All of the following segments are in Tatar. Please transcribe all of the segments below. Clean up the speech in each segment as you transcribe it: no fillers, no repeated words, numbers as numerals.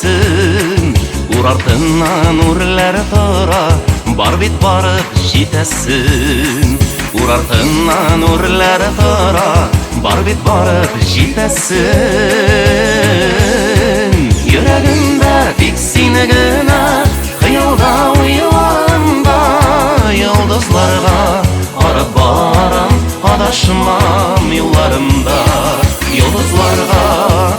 кешәсен, ур артыннан үрләр тора, бар бит барып җитәсен. Ур артыннан үрләр тора, бар бит барып җитәсен. Йөрәгемдә тик сине генә, хыялда уйларымда, йолдызларга карап барам, адашмам юлларымда. Йолдызларга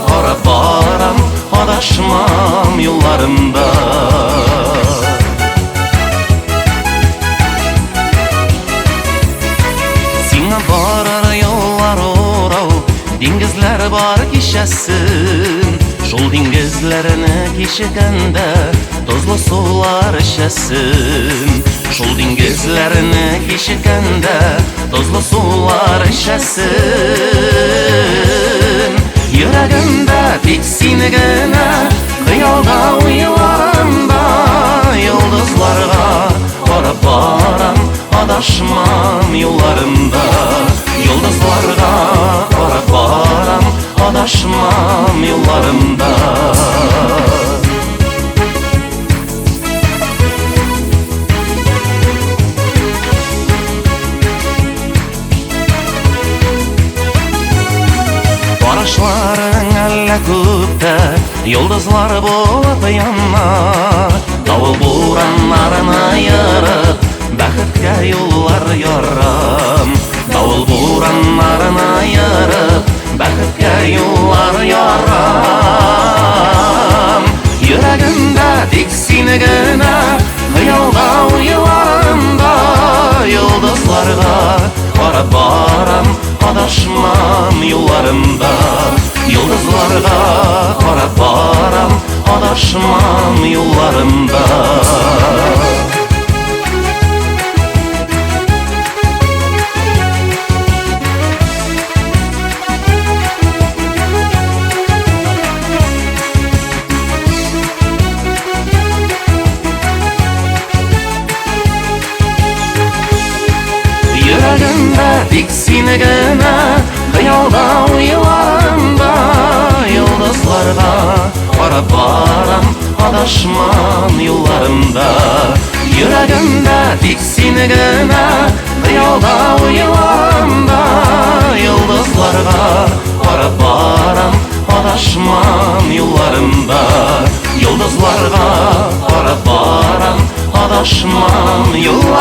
карап барам, адашмам юлларымда. Сиңа барар юллар урау, диңгезләр бар кичәсен. Шул диңгезләрне кичегәндә тозлы сулар эчәсен. Шул диңгезләрне кичегәндә тозлы сулар эчәсен. Йөрәгемдә тик сине генә, хыялда уйларымда, йолдызларга карап барам, адашмам юлларымда. Йолдызларга карап барам, адашмам юлларымда. Карашларың әллә күктә, йолдызлар булып яна. Давыл бураннарын айырып, бәхеткә юллар ярам. Давыл бураннарын айырып, бәхеткә юллар ярам. Йөрәгемдә тик сине генә, хыялда уйларымда, йолдызларга карап барам, адашмам юлларымда. Йолдызларга карап барам, адашмам юлларымда. Йөрәгемдә тик сине генә, хыялда уйларымда, йолдызларга карап барам, адашмам юлларымда. Йөрәгемдә тик сине генә, хыялда уйларымда, йолдызларга карап барам, адашмам юлларымда. Йолдызларга карап барам, адашмам юлларымда.